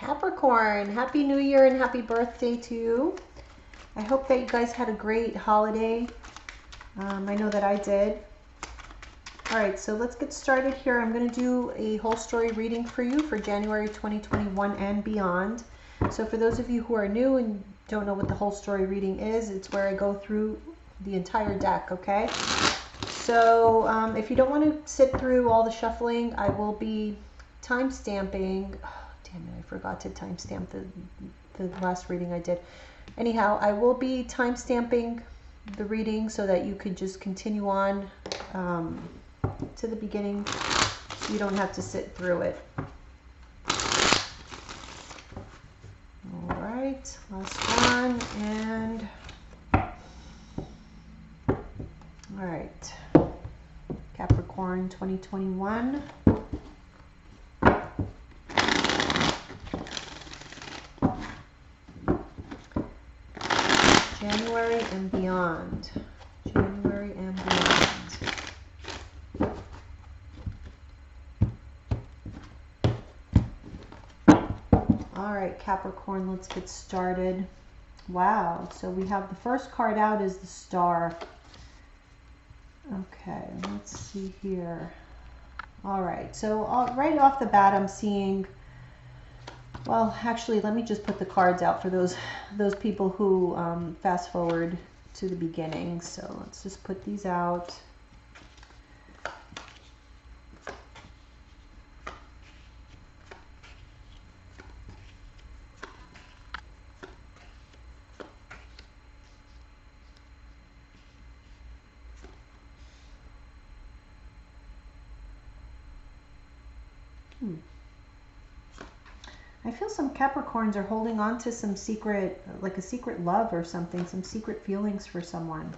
Capricorn, Happy New Year and happy birthday to you. I hope that you guys had a great holiday. I know that I did. All right, so let's get started here. I'm going to do a whole story reading for you for January 2021 and beyond. So for those of you who are new and don't know what the whole story reading is, it's where I go through the entire deck, okay? So if you don't want to sit through all the shuffling, I will be time stamping. Damn it, I forgot to timestamp the last reading I did. Anyhow, I will be timestamping the reading so that you could just continue on to the beginning. So you don't have to sit through it. All right, last one, and all right, Capricorn 2021. January and beyond. January and beyond. All right, Capricorn, let's get started. Wow, so we have the first card out is the Star. Okay, let's see here. All right, so right off the bat, I'm seeing, well, actually, let me just put the cards out for those people who fast forward to the beginning. So let's just put these out. I feel some Capricorns are holding on to some secret, like a secret love or something, some secret feelings for someone.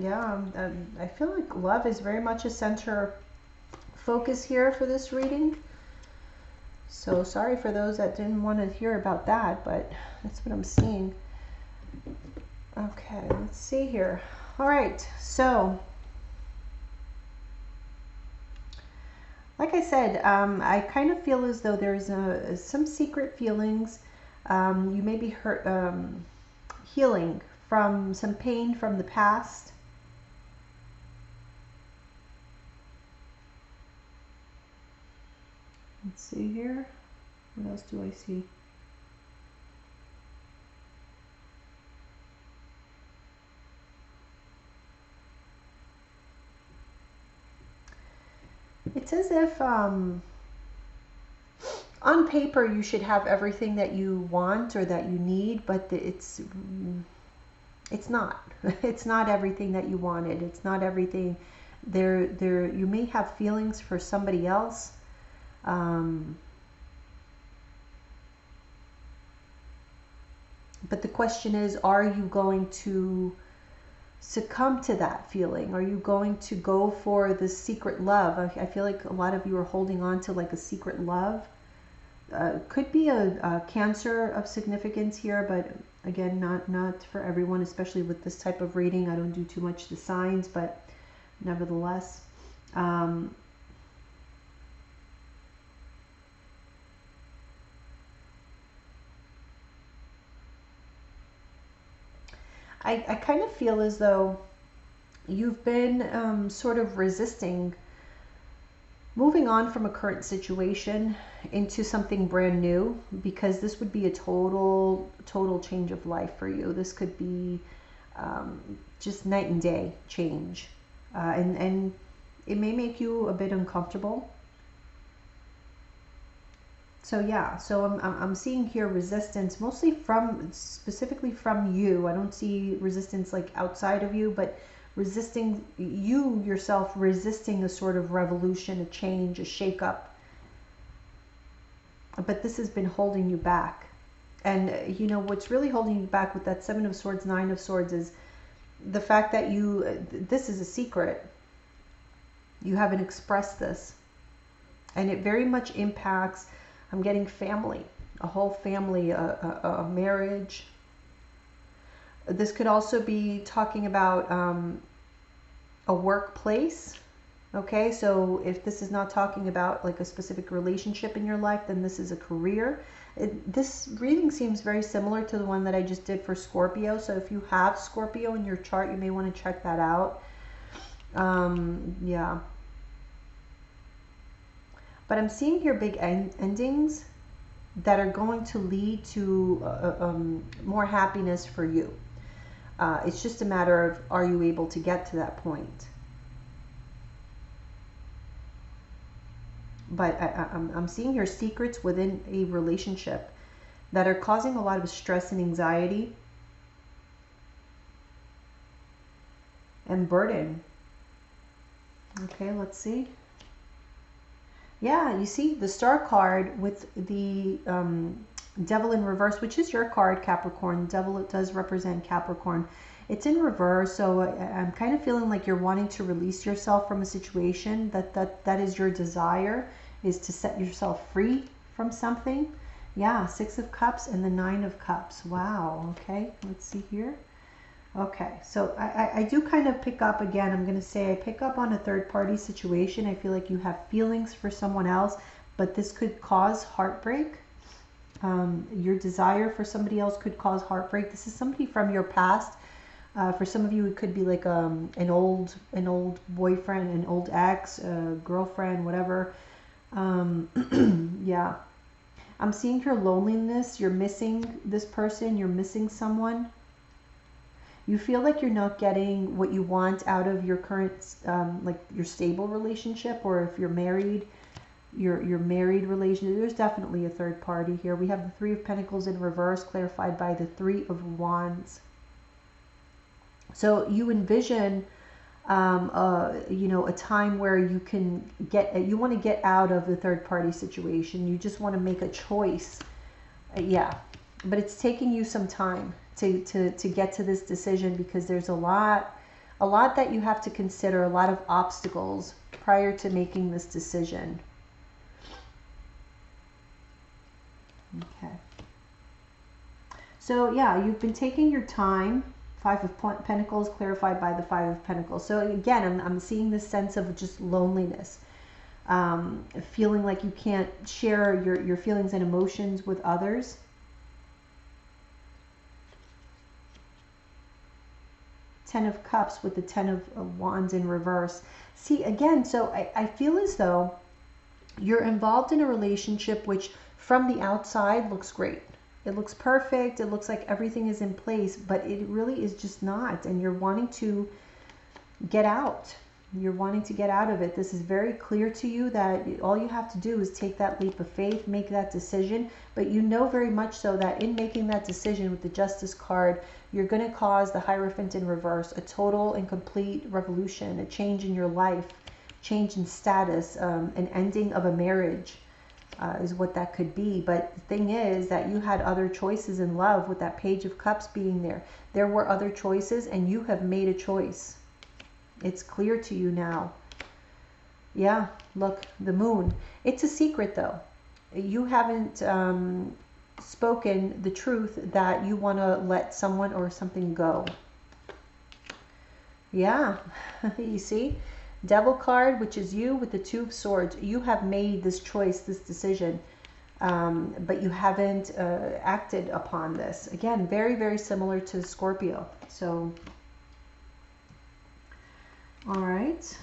Yeah, I feel like love is very much a center focus here for this reading. So sorry for those that didn't want to hear about that, but that's what I'm seeing. Okay, let's see here. All right, so like I said, I kind of feel as though there's some secret feelings. You may be hurt, healing from some pain from the past. Let's see here. What else do I see? It's as if on paper you should have everything that you want or that you need, but it's not. It's not everything that you wanted. It's not everything. You may have feelings for somebody else. But the question is, are you going to succumb to that feeling? Are you going to go for the secret love? I feel like a lot of you are holding on to like a secret love. Could be a Cancer of significance here, but again, not for everyone, especially with this type of reading. I don't do too much the signs, but nevertheless. I kind of feel as though you've been sort of resisting moving on from a current situation into something brand new, because this would be a total change of life for you. This could be just night and day change, and it may make you a bit uncomfortable. So yeah, so I'm seeing here resistance, mostly specifically from you. I don't see resistance like outside of you, but resisting you yourself, resisting a sort of revolution, a change, a shakeup. But this has been holding you back. And you know what's really holding you back with that Seven of Swords, Nine of Swords is the fact that this is a secret. You haven't expressed this. And it very much impacts, I'm getting family, a whole family, a marriage. This could also be talking about a workplace. Okay, so if this is not talking about like a specific relationship in your life, then this is a career. This reading seems very similar to the one that I just did for Scorpio. So if you have Scorpio in your chart, you may want to check that out. Yeah. But I'm seeing here big endings that are going to lead to more happiness for you. It's just a matter of, are you able to get to that point? But I'm seeing here secrets within a relationship that are causing a lot of stress and anxiety and burden. Okay, let's see. Yeah, you see the Star card with the Devil in reverse, which is your card, Capricorn. Devil, it does represent Capricorn. It's in reverse, so I'm kind of feeling like you're wanting to release yourself from a situation. That is your desire, is to set yourself free from something. Yeah, Six of Cups and the Nine of Cups. Wow, okay, let's see here. Okay, so I do kind of pick up, again, I'm going to say I pick up on a third-party situation. I feel like you have feelings for someone else, but this could cause heartbreak. Your desire for somebody else could cause heartbreak. This is somebody from your past. For some of you, it could be like an old boyfriend, an old ex, girlfriend, whatever. Yeah. I'm seeing your loneliness. You're missing this person. You're missing someone. You feel like you're not getting what you want out of your current, like your stable relationship, or if you're married, your married relationship. There's definitely a third party here. We have the Three of Pentacles in reverse, clarified by the Three of Wands. So you envision, you know, a time where you can you want to get out of the third party situation. You just want to make a choice. Yeah, but it's taking you some time to get to this decision, because there's a lot that you have to consider, a lot of obstacles prior to making this decision. Okay. So yeah, you've been taking your time. Five of Pentacles clarified by the Five of Pentacles. So again, I'm seeing this sense of just loneliness, feeling like you can't share your feelings and emotions with others. Ten of Cups with the Ten of Wands in reverse. See, again, so I feel as though you're involved in a relationship which from the outside looks great. It looks perfect. It looks like everything is in place, but it really is just not. And you're wanting to get out. You're wanting to get out of it. This is very clear to you that all you have to do is take that leap of faith, make that decision. But you know very much so that in making that decision with the Justice card, you're going to cause the Hierophant in reverse, a total and complete revolution, a change in your life, change in status, an ending of a marriage is what that could be. But the thing is that you had other choices in love with that Page of Cups being there. There were other choices and you have made a choice. It's clear to you now. Yeah, look, the Moon. It's a secret though. You haven't spoken the truth that you want to let someone or something go. Yeah, you see? Devil card, which is you with the Two of Swords. You have made this choice, this decision, but you haven't acted upon this. Again, very, very similar to Scorpio. So, all right.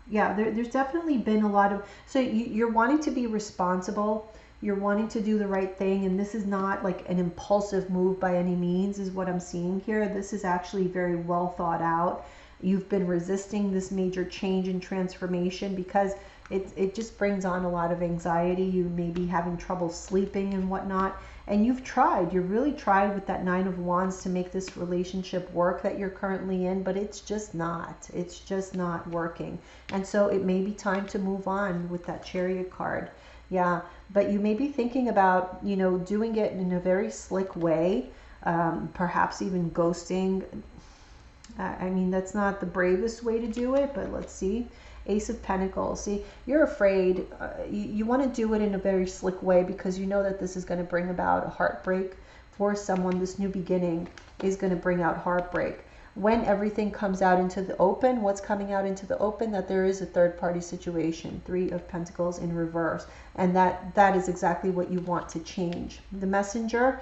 Yeah, there's definitely been a lot of... So you're wanting to be responsible. You're wanting to do the right thing. And this is not like an impulsive move by any means, is what I'm seeing here. This is actually very well thought out. you've been resisting this major change and transformation because it just brings on a lot of anxiety. You may be having trouble sleeping and whatnot. And you really tried with that Nine of Wands to make this relationship work that you're currently in, but it's just not working. And so it may be time to move on with that Chariot card. Yeah, but you may be thinking about, doing it in a very slick way, perhaps even ghosting. I mean, that's not the bravest way to do it, but let's see. Ace of Pentacles. See, you're afraid. You want to do it in a very slick way because you know that this is going to bring about a heartbreak for someone. This new beginning is going to bring out heartbreak. When everything comes out into the open, what's coming out into the open? That there is a third-party situation. Three of Pentacles in reverse. And that is exactly what you want to change. The Messenger,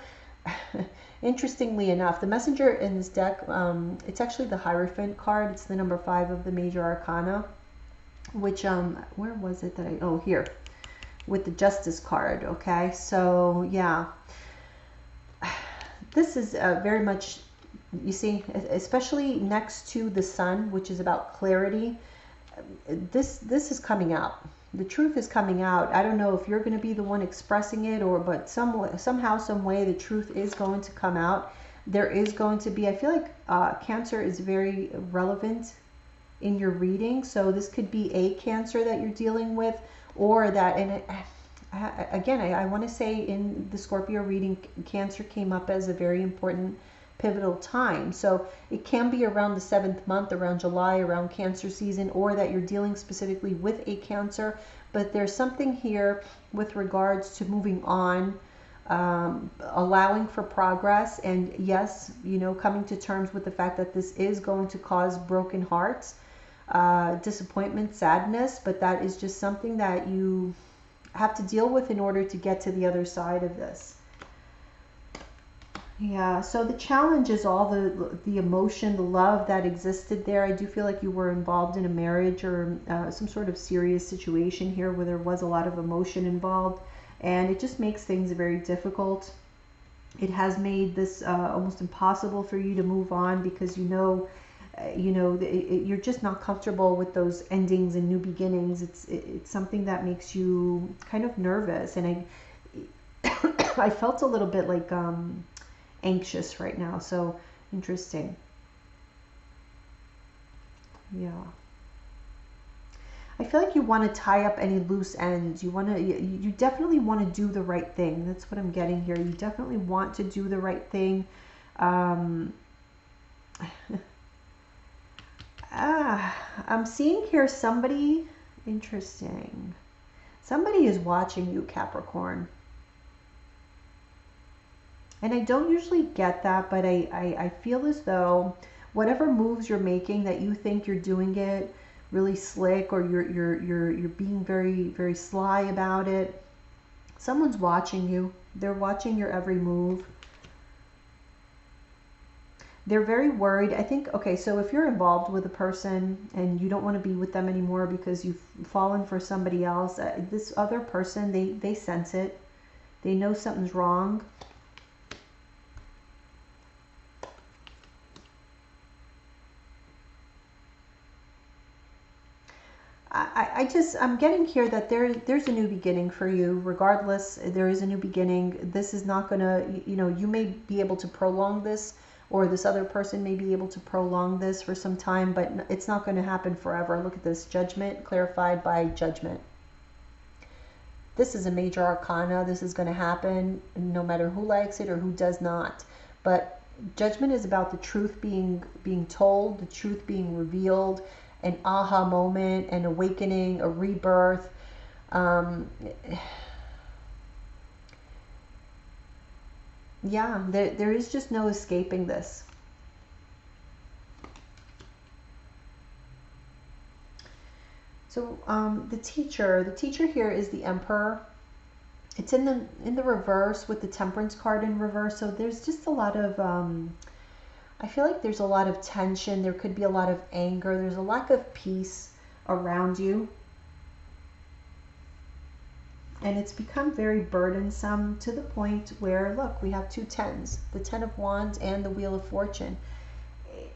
interestingly enough, the Messenger in this deck, it's actually the Hierophant card. It's the number 5 of the Major Arcana. Which, where was it that here, with the Justice card, okay? So, yeah, this is very much, you see, especially next to the Sun, which is about clarity, this is coming out. The truth is coming out. I don't know if you're going to be the one expressing it but somehow, some way, the truth is going to come out. There is going to be, I feel like Cancer is very relevant in your reading. So this could be a Cancer that you're dealing with, or that, and again, I want to say in the Scorpio reading, Cancer came up as a very important pivotal time. So it can be around the 7th month, around July, around Cancer season, or that you're dealing specifically with a Cancer. But there's something here with regards to moving on, allowing for progress, and yes, coming to terms with the fact that this is going to cause broken hearts, disappointment, sadness, but that is just something that you have to deal with in order to get to the other side of this. Yeah, so the challenge is all the emotion, the love that existed there. I do feel like you were involved in a marriage or some sort of serious situation here where there was a lot of emotion involved, and it just makes things very difficult. It has made this almost impossible for you to move on because you're just not comfortable with those endings and new beginnings. It's something that makes you kind of nervous, and I felt a little bit like anxious right now. So interesting. Yeah. I feel like you want to tie up any loose ends. You definitely want to do the right thing. That's what I'm getting here. You definitely want to do the right thing. I'm seeing here somebody interesting. Somebody is watching you, Capricorn. And I don't usually get that, but I feel as though whatever moves you're making, that you think you're doing it really slick, or you're being very, very sly about it. Someone's watching you. They're watching your every move. They're very worried. I think, okay, so if you're involved with a person and you don't want to be with them anymore because you've fallen for somebody else, this other person, they sense it. They know something's wrong. I'm getting here that there's a new beginning for you. Regardless, there is a new beginning. This is not gonna, you may be able to prolong this, or this other person may be able to prolong this for some time, but it's not going to happen forever. Look at this, Judgment clarified by Judgment. This is a major arcana. This is going to happen no matter who likes it or who does not. But Judgment is about the truth being told, the truth being revealed, an aha moment, an awakening, a rebirth. Yeah, there is just no escaping this. So the teacher here is the Emperor. It's in the reverse with the Temperance card in reverse. So there's just a lot of I feel like there's a lot of tension. There could be a lot of anger. There's a lack of peace around you. And it's become very burdensome to the point where, look, we have two tens, the Ten of Wands and the Wheel of Fortune.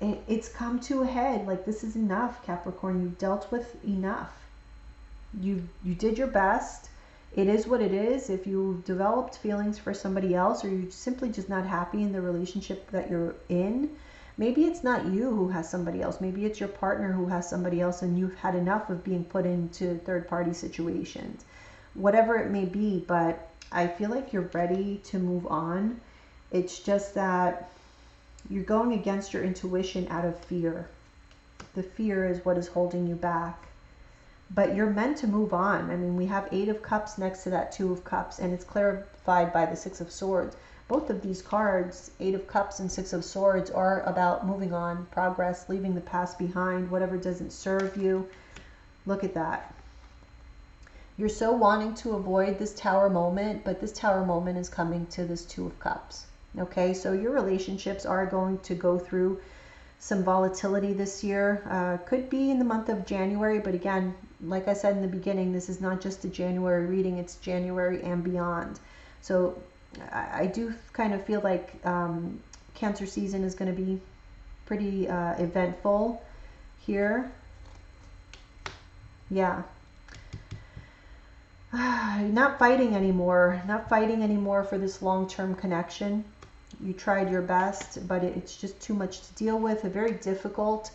it's come to a head. Like, this is enough, Capricorn. You've dealt with enough. You did your best. It is what it is. If you developed feelings for somebody else, or you're simply just not happy in the relationship that you're in, maybe it's not you who has somebody else. Maybe it's your partner who has somebody else, and you've had enough of being put into third-party situations. Whatever it may be, but I feel like you're ready to move on. It's just that you're going against your intuition out of fear. The fear is what is holding you back. But you're meant to move on. I mean, we have 8 of Cups next to that 2 of Cups, and it's clarified by the 6 of Swords. Both of these cards, 8 of Cups and 6 of Swords, are about moving on, progress, leaving the past behind, whatever doesn't serve you. Look at that. You're so wanting to avoid this Tower moment, but this Tower moment is coming to this 2 of Cups. Okay, so your relationships are going to go through some volatility this year. Could be in the month of January, but again, like I said in the beginning, this is not just a January reading, it's January and beyond. So I do kind of feel like Cancer season is going to be pretty eventful here. Yeah. Not fighting anymore. Not fighting anymore for this long-term connection. You tried your best, but it's just too much to deal with. A very difficult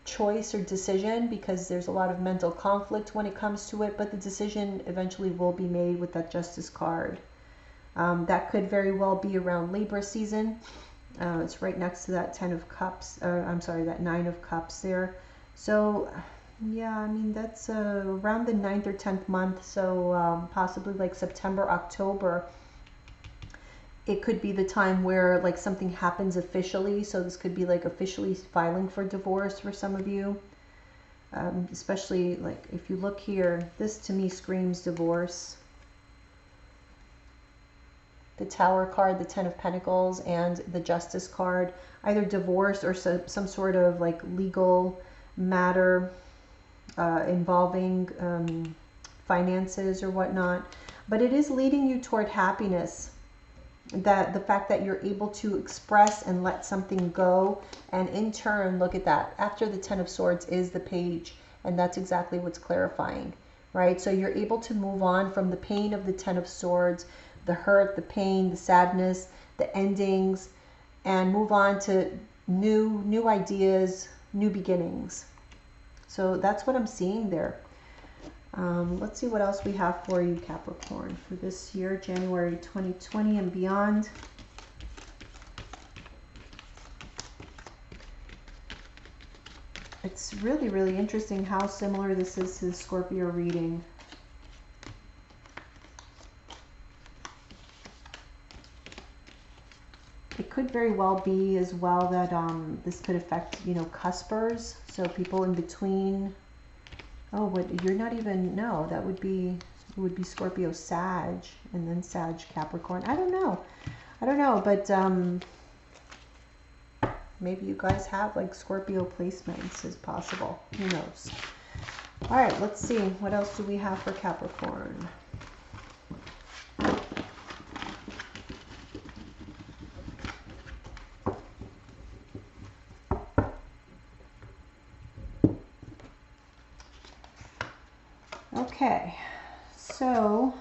choice or decision, because there's a lot of mental conflict when it comes to it, but the decision eventually will be made with that Justice card. That could very well be around Libra season. It's right next to that 10 of Cups. I'm sorry, that 9 of Cups there. So yeah, I mean, that's around the 9th or 10th month, so possibly like September, October. It could be the time where like something happens officially. So this could be like officially filing for divorce for some of you. Especially like if you look here, this to me screams divorce. The Tower card, the 10 of Pentacles, and the Justice card. Either divorce or some sort of like legal matter involving finances or whatnot. But it is leading you toward happiness. That the fact that you're able to express and let something go, and in turn, look at that, after the 10 of Swords is the Page, and that's exactly what's clarifying, right? So you're able to move on from the pain of the 10 of Swords, the hurt, the pain, the sadness, the endings, and move on to new ideas, new beginnings. So that's what I'm seeing there. Let's see what else we have for you, Capricorn, for this year, January 2020 and beyond. It's really, really interesting how similar this is to the Scorpio reading. It could very well be as well that this could affect, you know, cuspers, so people in between. Oh, but you're not even, no, that would be, it would be Scorpio Sag, and then Sag Capricorn. I don't know, but maybe you guys have like Scorpio placements, is possible. Who knows? All right, let's see. What else do we have for Capricorn? Okay, so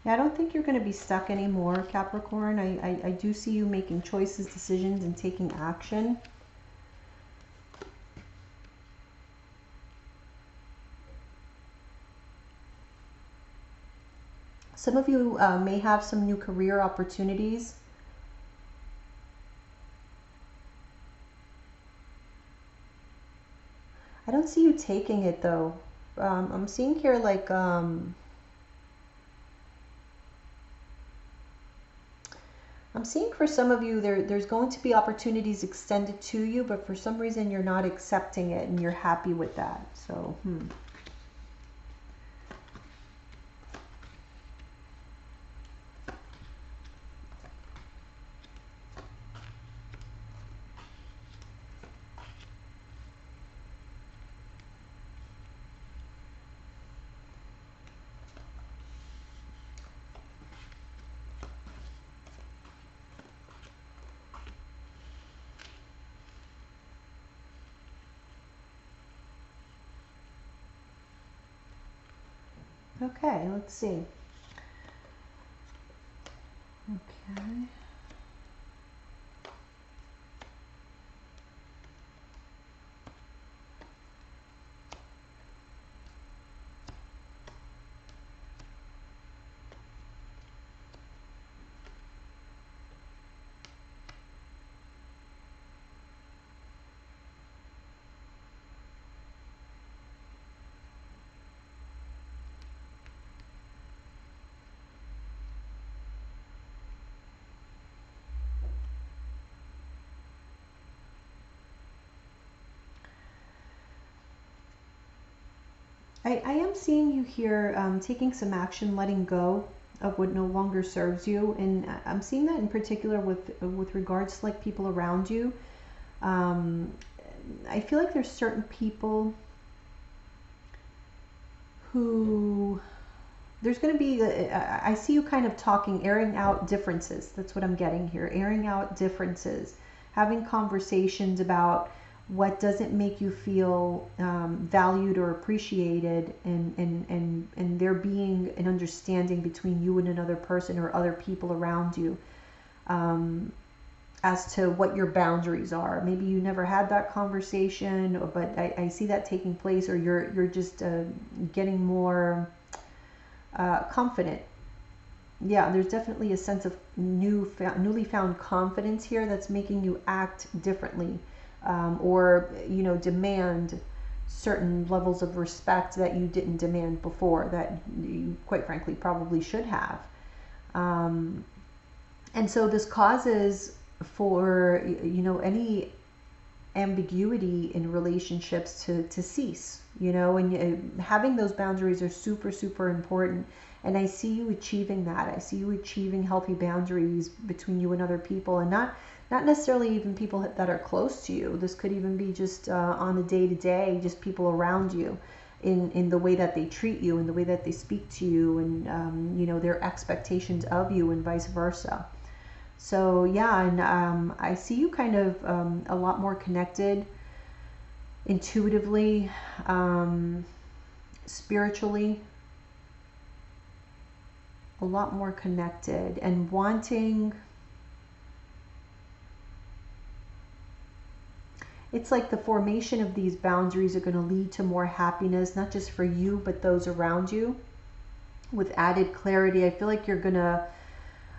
I don't think you're going to be stuck anymore, Capricorn. I do see you making choices, decisions, and taking action. Some of you may have some new career opportunities. I don't see you taking it though. I'm seeing here like I'm seeing for some of you there's going to be opportunities extended to you, but for some reason you're not accepting it and you're happy with that. So, Okay, let's see. Okay. I am seeing you here taking some action, letting go of what no longer serves you, and I'm seeing that in particular with regards to like people around you. Um, I feel like there's certain people who there's going to be I see you kind of talking, airing out differences. That's what I'm getting here, airing out differences, having conversations about what doesn't make you feel valued or appreciated, and there being an understanding between you and another person or other people around you, as to what your boundaries are. Maybe you never had that conversation, but I see that taking place, or you're just getting more confident. Yeah, there's definitely a sense of newly found confidence here that's making you act differently, or demand certain levels of respect that you didn't demand before, that you quite frankly probably should have. Um, and so this causes for any ambiguity in relationships to cease, and having those boundaries are super, super important. And I see you achieving that. I see you achieving healthy boundaries between you and other people, and not necessarily even people that are close to you. This could even be just on the day to day, just people around you, in the way that they treat you, in the way that they speak to you, and their expectations of you, and vice versa. So yeah, and I see you kind of a lot more connected intuitively, spiritually, a lot more connected, and wanting. It's like the formation of these boundaries are going to lead to more happiness, not just for you, but those around you, with added clarity. I feel like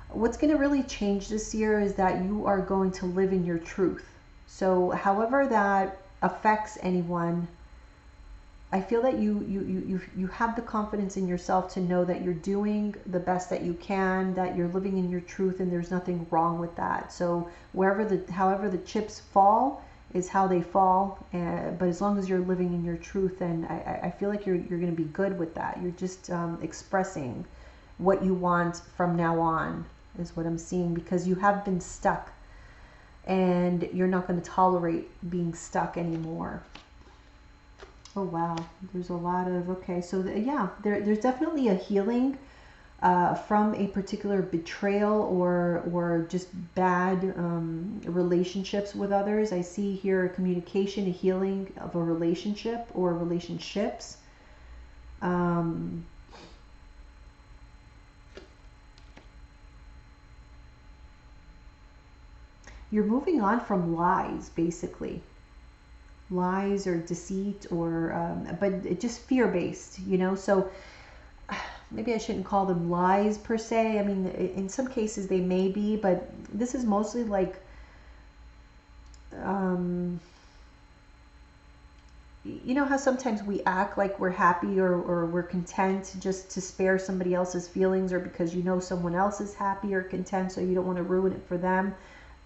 what's going to really change this year is that you are going to live in your truth. So however that affects anyone, I feel that you have the confidence in yourself to know that you're doing the best that you can, that you're living in your truth, and there's nothing wrong with that. So however the chips fall is how they fall, but as long as you're living in your truth, then I feel like you're going to be good with that. You're just expressing what you want from now on, is what I'm seeing, because you have been stuck, and you're not going to tolerate being stuck anymore. Oh wow, there's a lot of, okay, so yeah, there's definitely a healing from a particular betrayal or just bad relationships with others. I see here a communication, a healing of a relationship or relationships. You're moving on from lies, basically. Lies or deceit, or but it just fear-based, so maybe I shouldn't call them lies per se. I mean, in some cases they may be, but this is mostly like how sometimes we act like we're happy, or we're content just to spare somebody else's feelings, or because someone else is happy or content, so you don't want to ruin it for them,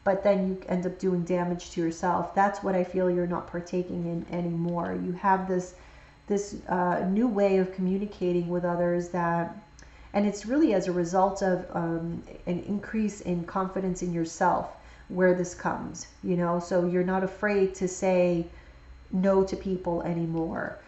but then you end up doing damage to yourself. That's what I feel you're not partaking in anymore. You have this new way of communicating with others, and it's really as a result of an increase in confidence in yourself where this comes, so you're not afraid to say no to people anymore.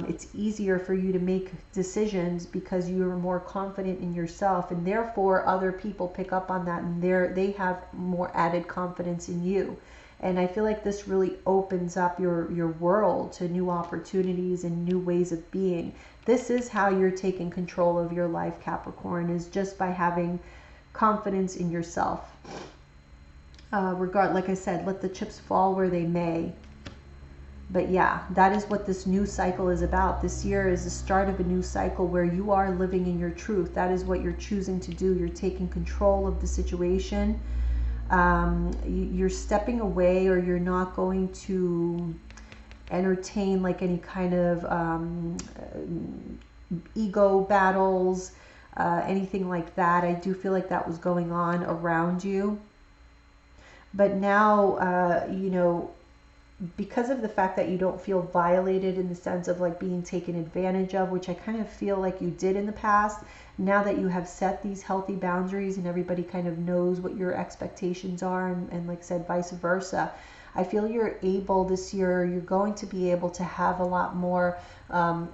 It's easier for you to make decisions because you're more confident in yourself, and therefore other people pick up on that, and they have more added confidence in you. And I feel like this really opens up your world to new opportunities and new ways of being. This is how you're taking control of your life, Capricorn, is just by having confidence in yourself. Like I said, let the chips fall where they may. But yeah, that is what this new cycle is about. This year is the start of a new cycle where you are living in your truth. That is what you're choosing to do. You're taking control of the situation. You're stepping away, or you're not going to entertain like any kind of ego battles, anything like that. I do feel like that was going on around you. But now, you know, because of the fact that you don't feel violated in the sense of like being taken advantage of, which I kind of feel like you did in the past, now that you have set these healthy boundaries and everybody kind of knows what your expectations are, and like I said, vice versa, I feel you're able this year, you're going to be able to have a lot more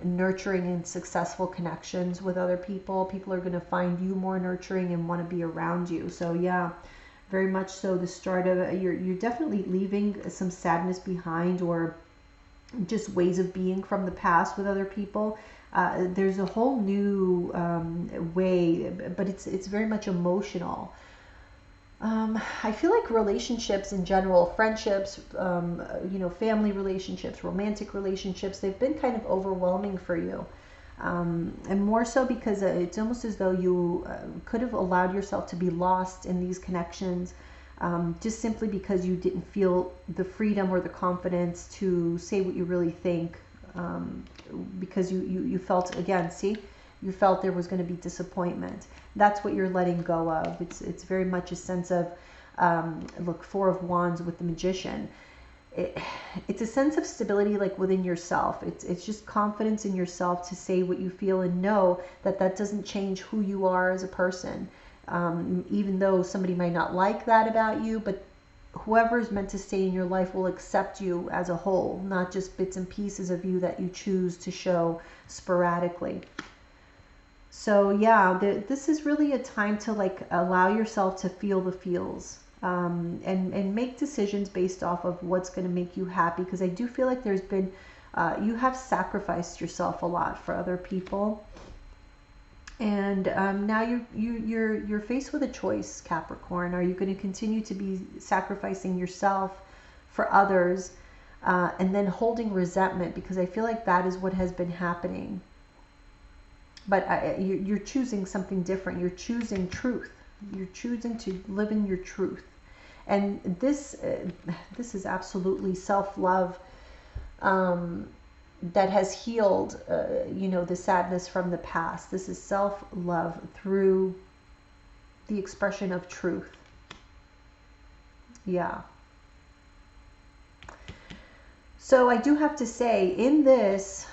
nurturing and successful connections with other people. People are going to find you more nurturing and want to be around you. So yeah, very much so the start of, you're definitely leaving some sadness behind, or just ways of being from the past with other people. There's a whole new way, but it's very much emotional. I feel like relationships in general, friendships, you know, family relationships, romantic relationships, they've been kind of overwhelming for you. And more so because it's almost as though you could have allowed yourself to be lost in these connections, just simply because you didn't feel the freedom or the confidence to say what you really think, because you felt, again, see, you felt there was going to be disappointment. That's what you're letting go of. It's very much a sense of, look, Four of Wands with the Magician. It's a sense of stability, like within yourself. It's just confidence in yourself to say what you feel, and know that that doesn't change who you are as a person. Even though somebody might not like that about you, but whoever is meant to stay in your life will accept you as a whole, not just bits and pieces of you that you choose to show sporadically. So yeah, this is really a time to like allow yourself to feel the feels. And make decisions based off of what's going to make you happy, because I do feel like there's been you have sacrificed yourself a lot for other people, and now you're faced with a choice, Capricorn. Are you going to continue to be sacrificing yourself for others, and then holding resentment, because I feel like that is what has been happening. But you're choosing something different. You're choosing truth. You're choosing to live in your truth. And this is absolutely self-love that has healed, you know, the sadness from the past. This is self-love through the expression of truth. Yeah. So I do have to say, in this,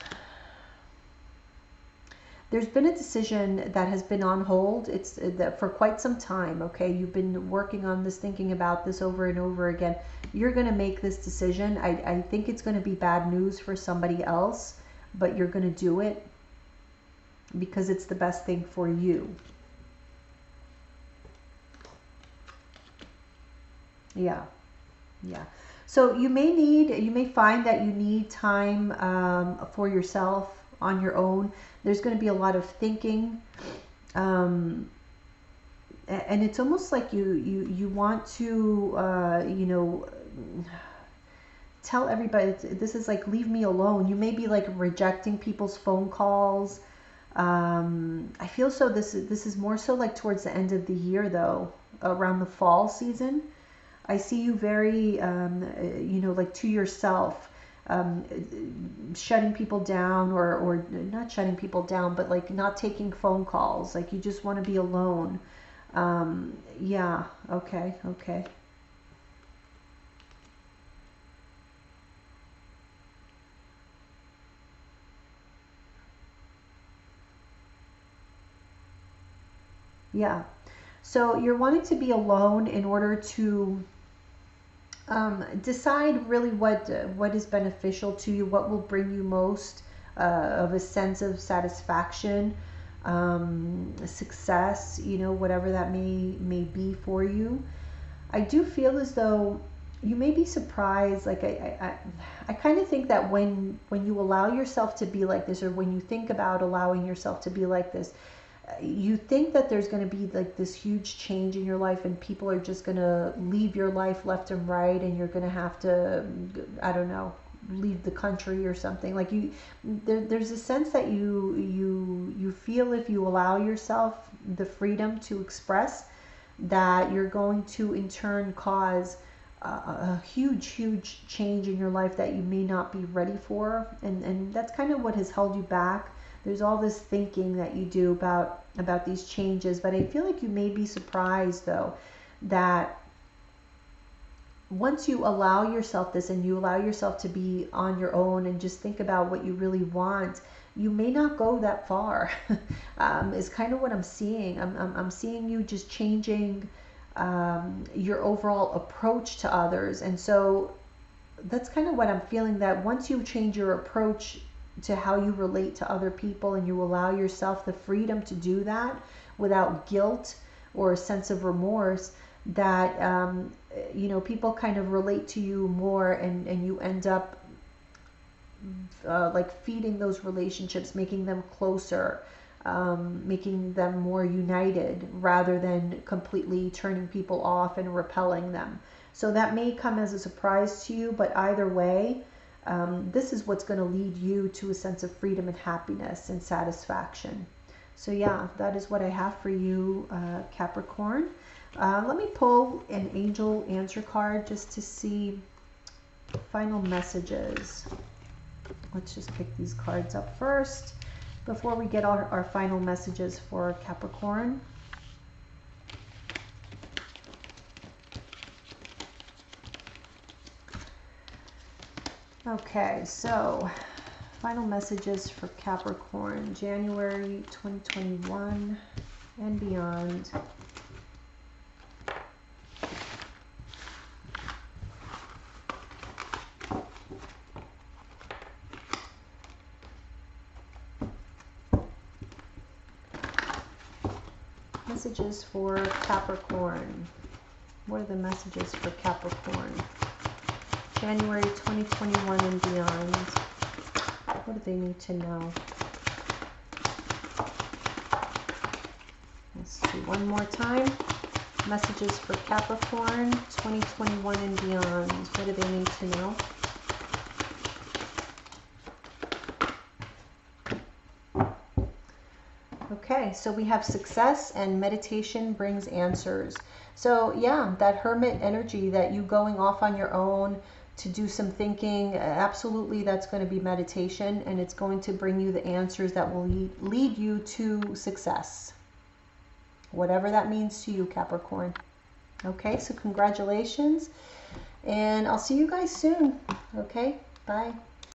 there's been a decision that has been on hold. It's that for quite some time. Okay, you've been working on this, thinking about this over and over again. You're going to make this decision. I think it's going to be bad news for somebody else, but you're going to do it because it's the best thing for you. Yeah, yeah. So you may find that you need time for yourself on your own. There's going to be a lot of thinking, and it's almost like you want to you know, tell everybody, this is like, leave me alone. You may be like rejecting people's phone calls. I feel so this is more so like towards the end of the year, though, around the fall season. I see you very you know, like to yourself, shutting people down, or not shutting people down, but like not taking phone calls. Like you just want to be alone. Yeah, okay. Yeah. So you're wanting to be alone in order to decide really what is beneficial to you, what will bring you most of a sense of satisfaction, success, you know, whatever that may be for you. I do feel as though you may be surprised. Like I kind of think that when you allow yourself to be like this, or when you think about allowing yourself to be like this, you think that there's going to be like this huge change in your life, and people are just going to leave your life left and right, and you're going to have to, I don't know, leave the country or something. Like there's a sense that you feel, if you allow yourself the freedom to express, that you're going to in turn cause a huge change in your life that you may not be ready for, and that's kind of what has held you back. There's all this thinking that you do about these changes, but I feel like you may be surprised though that once you allow yourself this, and you allow yourself to be on your own and just think about what you really want, you may not go that far. Is kind of what I'm seeing. I'm seeing you just changing your overall approach to others. And so that's kind of what I'm feeling, that once you change your approach to how you relate to other people, and you allow yourself the freedom to do that without guilt or a sense of remorse, that people kind of relate to you more, and you end up like feeding those relationships, making them closer, making them more united, rather than completely turning people off and repelling them. So that may come as a surprise to you, but either way, this is what's going to lead you to a sense of freedom and happiness and satisfaction. So yeah, that is what I have for you, Capricorn. Let me pull an angel answer card just to see final messages. Let's just pick these cards up first before we get our final messages for Capricorn. Okay, so final messages for Capricorn, January 2021 and beyond. Messages for Capricorn. What are the messages for Capricorn? January 2021 and beyond. What do they need to know? Let's do one more time. Messages for Capricorn 2021 and beyond. What do they need to know? Okay, so we have success and meditation brings answers. So yeah, that hermit energy, that you going off on your own to do some thinking, absolutely that's going to be meditation, and it's going to bring you the answers that will lead you to success. Whatever that means to you, Capricorn. Okay, so congratulations, and I'll see you guys soon. Okay, bye.